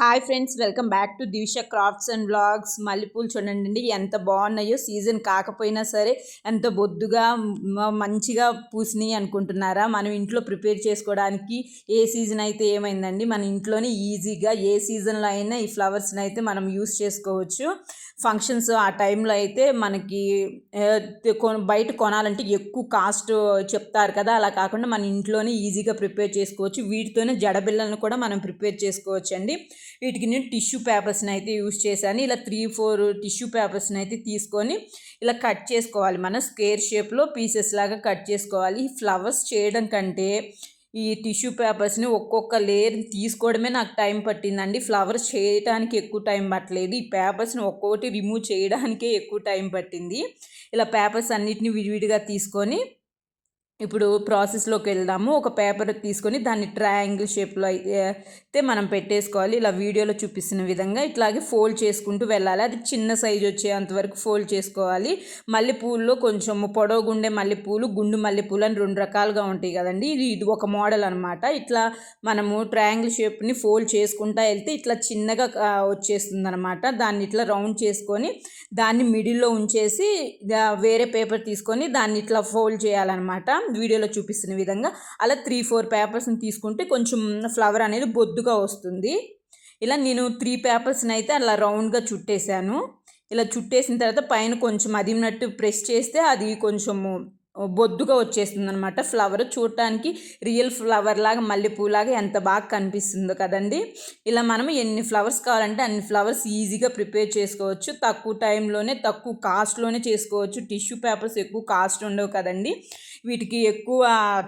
Hi friends, welcome back to Divisha crafts and blogs. మల్లెపూలు చూడండి ఎంత బాగున్నాయో. సీజన్ కాకపోయినా సరే ఎంత బొద్దుగా మంచిగా పూసినాయి అనుకుంటున్నారా? మనం ఇంట్లో ప్రిపేర్ చేసుకోవడానికి ఏ సీజన్ అయితే ఏమైందండి, మన ఇంట్లోనే ఈజీగా ఏ సీజన్లో అయినా ఈ ఫ్లవర్స్ని అయితే మనం యూస్ చేసుకోవచ్చు. ఫంక్షన్స్ ఆ టైంలో అయితే మనకి బయట కొనాలంటే ఎక్కువ కాస్ట్ చెప్తారు కదా, అలా కాకుండా మన ఇంట్లోనే ఈజీగా ప్రిపేర్ చేసుకోవచ్చు. వీటితోనే జడబిళ్ళలను కూడా మనం ప్రిపేర్ చేసుకోవచ్చు అండి. వీటికి నేను టిష్యూ పేపర్స్ని అయితే యూస్ చేశాను. ఇలా 3-4 టిష్యూ పేపర్స్ని అయితే తీసుకొని ఇలా కట్ చేసుకోవాలి. మనం స్క్వేర్ షేప్లో పీసెస్ లాగా కట్ చేసుకోవాలి. ఫ్లవర్స్ చేయడం కంటే ఈ టిష్యూ పేపర్స్ని ఒక్కొక్క లేయర్ తీసుకోవడమే నాకు టైం పట్టిందండి. ఫ్లవర్స్ చేయడానికి ఎక్కువ టైం పట్టలేదు. ఈ పేపర్స్ని ఒక్కొక్కటి రిమూవ్ చేయడానికే ఎక్కువ టైం పట్టింది. ఇలా పేపర్స్ అన్నిటిని విడివిడిగా తీసుకొని ఇప్పుడు ప్రాసెస్లోకి వెళ్దాము. ఒక పేపర్ తీసుకొని దాన్ని ట్రయాంగిల్ షేప్లో అయితే మనం పెట్టేసుకోవాలి. ఇలా వీడియోలో చూపిస్తున్న విధంగా ఇట్లాగే ఫోల్డ్ చేసుకుంటూ వెళ్ళాలి. అది చిన్న సైజు వచ్చేంత వరకు ఫోల్డ్ చేసుకోవాలి. మల్లెపూల్లో కొంచెం పొడవుగుండే మల్లెపూలు, గుండు మల్లెపూలు అని 2 రకాలుగా ఉంటాయి కదండి. ఇది ఒక మోడల్ అనమాట. ఇట్లా మనము ట్రయాంగిల్ షేప్ని ఫోల్డ్ చేసుకుంటూ వెళ్తే ఇట్లా చిన్నగా వచ్చేస్తుంది అనమాట. దాన్ని ఇట్లా రౌండ్ చేసుకొని దాన్ని మిడిల్లో ఉంచేసి వేరే పేపర్ తీసుకొని దాన్ని ఇట్లా ఫోల్డ్ చేయాలన్నమాట. వీడియోలో చూపిస్తున్న విధంగా అలా 3-4 పేపర్స్ని తీసుకుంటే కొంచెం ఫ్లవర్ అనేది బొద్దుగా వస్తుంది. ఇలా నేను 3 పేపర్స్ని అయితే అలా రౌండ్గా చుట్టేసాను. ఇలా చుట్టేసిన తర్వాత పైన కొంచెం అదిమినట్టు ప్రెస్ చేస్తే అది కొంచెము బొద్దుగా వచ్చేస్తుంది అనమాట. ఫ్లవర్ చూడటానికి రియల్ ఫ్లవర్ లాగా, మల్లెపూలాగా ఎంత బాగా కనిపిస్తుందో కదండి. ఇలా మనం ఎన్ని ఫ్లవర్స్ కావాలంటే అన్ని ఫ్లవర్స్ ఈజీగా ప్రిపేర్ చేసుకోవచ్చు. తక్కువ టైంలోనే తక్కువ కాస్ట్లోనే చేసుకోవచ్చు. టిష్యూ పేపర్స్ ఎక్కువ కాస్ట్ ఉండవు కదండి. వీటికి ఎక్కువ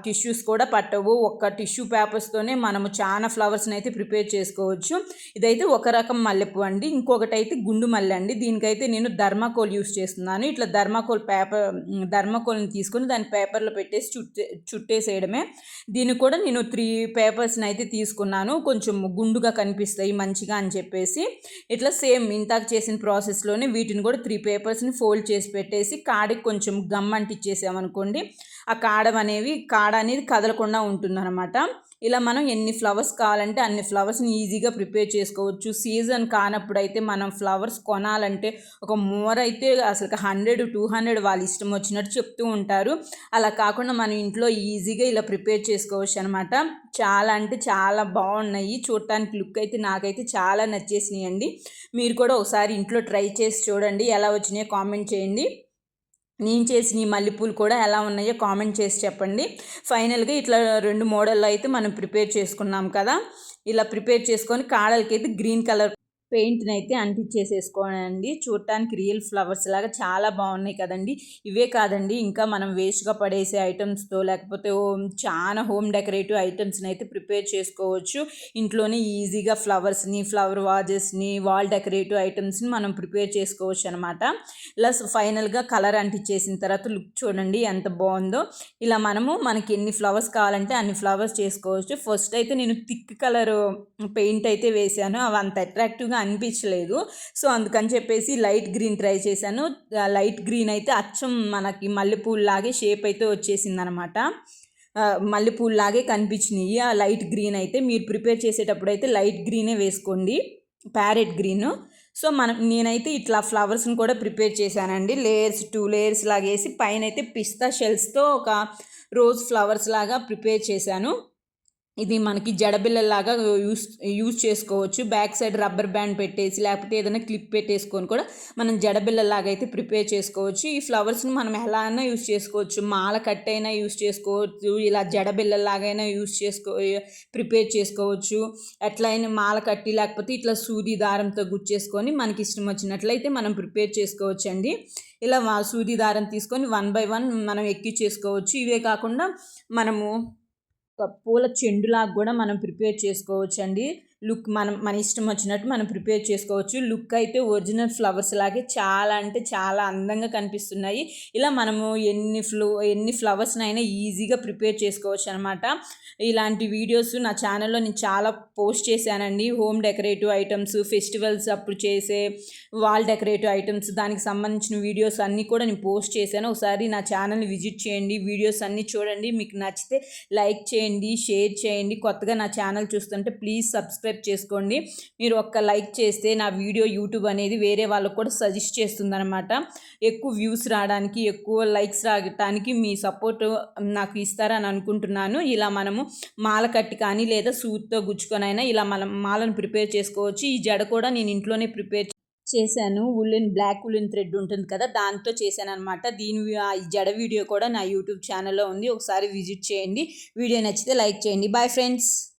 టిష్యూస్ కూడా పట్టవు. ఒక్క టిష్యూ పేపర్స్తోనే మనము చాలా ఫ్లవర్స్ని అయితే ప్రిపేర్ చేసుకోవచ్చు. ఇదైతే ఒక రకం మల్లెపూ అండి. ఇంకొకటి అయితే గుండు మల్లె అండి. దీనికైతే నేను ధర్మాకోల్ యూస్ చేస్తున్నాను. ఇట్లా ధర్మాకోల్ని తీసుకొని దాని పేపర్లో పెట్టేసి చుట్టేసేయడమే. దీన్ని కూడా నేను 3 పేపర్స్ని అయితే తీసుకున్నాను. కొంచెం గుండుగా కనిపిస్తాయి మంచిగా అని చెప్పేసి ఇట్లా సేమ్ ఇంతాక చేసిన ప్రాసెస్లోనే వీటిని కూడా 3 పేపర్స్ని ఫోల్డ్ చేసి పెట్టేసి కాడికి కొంచెం గమ్ అంటించేసామనుకోండి, ఆ కాడ అనేది కదలకుండా ఉంటుందన్నమాట. ఇలా మనం ఎన్ని ఫ్లవర్స్ కావాలంటే అన్ని ఫ్లవర్స్ని ఈజీగా ప్రిపేర్ చేసుకోవచ్చు. సీజన్ కానప్పుడైతే మనం ఫ్లవర్స్ కొనాలంటే ఒక మోర్ అయితే అసలు 100-200 వాళ్ళు ఇష్టం వచ్చినట్టు చెప్తూ ఉంటారు. అలా కాకుండా మనం ఇంట్లో ఈజీగా ఇలా ప్రిపేర్ చేసుకోవచ్చు అనమాట. చాలా అంటే చాలా బాగున్నాయి. చూడటానికి లుక్ అయితే నాకైతే చాలా నచ్చేసినాయి అండి. మీరు కూడా ఒకసారి ఇంట్లో ట్రై చేసి చూడండి. ఎలా వచ్చినాయో కామెంట్ చేయండి. నేను చేసిన ఈ మల్లెపూలు కూడా ఎలా ఉన్నాయో కామెంట్ చేసి చెప్పండి. ఫైనల్గా ఇట్లా 2 మోడల్లో అయితే మనం ప్రిపేర్ చేసుకున్నాం కదా. ఇలా ప్రిపేర్ చేసుకొని కాడలకైతే గ్రీన్ కలర్ పెయింట్ని అయితే అంటించేసేసుకోనండి. చూడటానికి రియల్ ఫ్లవర్స్ లాగా చాలా బాగున్నాయి కదండి. ఇవే కాదండి, ఇంకా మనం వేస్ట్గా పడేసే ఐటమ్స్తో లేకపోతే చాలా హోమ్ డెకరేటివ్ ఐటమ్స్ని అయితే ప్రిపేర్ చేసుకోవచ్చు. ఇంట్లోనే ఈజీగా ఫ్లవర్స్ని, ఫ్లవర్ వాజెస్ని, వాల్ డెకరేటివ్ ఐటమ్స్ని మనం ప్రిపేర్ చేసుకోవచ్చు అనమాట. ఇలా ఫైనల్గా కలర్ అంటించేసిన తర్వాత లుక్ చూడండి ఎంత బాగుందో. ఇలా మనకి ఎన్ని ఫ్లవర్స్ కావాలంటే అన్ని ఫ్లవర్స్ చేసుకోవచ్చు. ఫస్ట్ అయితే నేను థిక్ కలర్ పెయింట్ అయితే వేసాను. అవి అంత అట్రాక్టివ్గా అనిపించలేదు. సో అందుకని చెప్పేసి లైట్ గ్రీన్ ట్రై చేశాను. లైట్ గ్రీన్ అయితే అచ్చం మనకి మల్లెపూల్లాగే షేప్ అయితే వచ్చేసింది అనమాట. మల్లెపూల్లాగే కనిపించినాయి. ఆ లైట్ గ్రీన్ అయితే మీరు ప్రిపేర్ చేసేటప్పుడు అయితే లైట్ గ్రీనే వేసుకోండి, ప్యారెట్ గ్రీన్. సో నేనైతే ఇట్లా ఫ్లవర్స్ని కూడా ప్రిపేర్ చేశానండి. 2 లేయర్స్ లాగా వేసి పైన అయితే పిస్తా షెల్స్తో ఒక రోజ్ ఫ్లవర్స్ లాగా ప్రిపేర్ చేశాను. ఇది మనకి జడబిళ్ళలాగా యూస్ చేసుకోవచ్చు. బ్యాక్ సైడ్ రబ్బర్ బ్యాండ్ పెట్టేసి లేకపోతే ఏదైనా క్లిప్ పెట్టేసుకొని కూడా మనం జడబిళ్ళలాగా అయితే ప్రిపేర్ చేసుకోవచ్చు. ఈ ఫ్లవర్స్ని మనం ఎలా అయినా యూస్ చేసుకోవచ్చు. మాల కట్టైనా యూస్ చేసుకోవచ్చు, ఇలా జడబిళ్ళలాగైనా ప్రిపేర్ చేసుకోవచ్చు. ఎట్లయినా మాల కట్టి లేకపోతే ఇట్లా సూది దారంతో గుచ్చేసుకొని మనకి ఇష్టం వచ్చినట్లయితే మనం ప్రిపేర్ చేసుకోవచ్చు అండి. ఇలా సూది దారం తీసుకొని 1 by 1 మనం ఎక్కించేసుకోవచ్చు. ఇవే కాకుండా మనము పూల చెండులాగా కూడా మనం ప్రిపేర్ చేసుకోవచ్చు అండి. లుక్ మన ఇష్టం వచ్చినట్టు మనం ప్రిపేర్ చేసుకోవచ్చు. లుక్ అయితే ఒరిజినల్ ఫ్లవర్స్ లాగే చాలా అంటే చాలా అందంగా కనిపిస్తున్నాయి. ఇలా మనము ఎన్ని ఫ్లవర్స్నైనా ఈజీగా ప్రిపేర్ చేసుకోవచ్చు అనమాట. ఇలాంటి వీడియోస్ నా ఛానల్లో నేను చాలా పోస్ట్ చేశానండి. హోమ్ డెకరేటివ్ ఐటమ్స్, ఫెస్టివల్స్ అప్పుడు చేసే వాల్ డెకరేటివ్ ఐటమ్స్, దానికి సంబంధించిన వీడియోస్ అన్నీ కూడా నేను పోస్ట్ చేశాను. ఒకసారి నా ఛానల్ని విజిట్ చేయండి, వీడియోస్ అన్నీ చూడండి. మీకు నచ్చితే లైక్ చేయండి, షేర్ చేయండి. కొత్తగా నా ఛానల్ చూస్తుంటే ప్లీజ్ సబ్స్క్రైబ్ సబ్స్క్రైబ్ చేసుకోండి. మీరు ఒక్క లైక్ చేస్తే నా వీడియో యూట్యూబ్ అనేది వేరే వాళ్ళకు కూడా సజెస్ట్ చేస్తుందన్నమాట. ఎక్కువ వ్యూస్ రావడానికి, ఎక్కువ లైక్స్ రావడానికి మీ సపోర్ట్ నాకు ఇస్తారని అనుకుంటున్నాను. ఇలా మనము మాల కట్టి కానీ లేదా సూత్తో గుచ్చుకొనైనా ఇలా మనం మాలను ప్రిపేర్ చేసుకోవచ్చు. ఈ జడ కూడా నేను ఇంట్లోనే ప్రిపేర్ చేశాను. బ్లాక్ ఉలెన్ థ్రెడ్ ఉంటుంది కదా, దాంతో చేశాననమాట. ఈ జడ వీడియో కూడా నా యూట్యూబ్ ఛానల్లో ఉంది, ఒకసారి విజిట్ చేయండి. వీడియో నచ్చితే లైక్ చేయండి. Bye friends.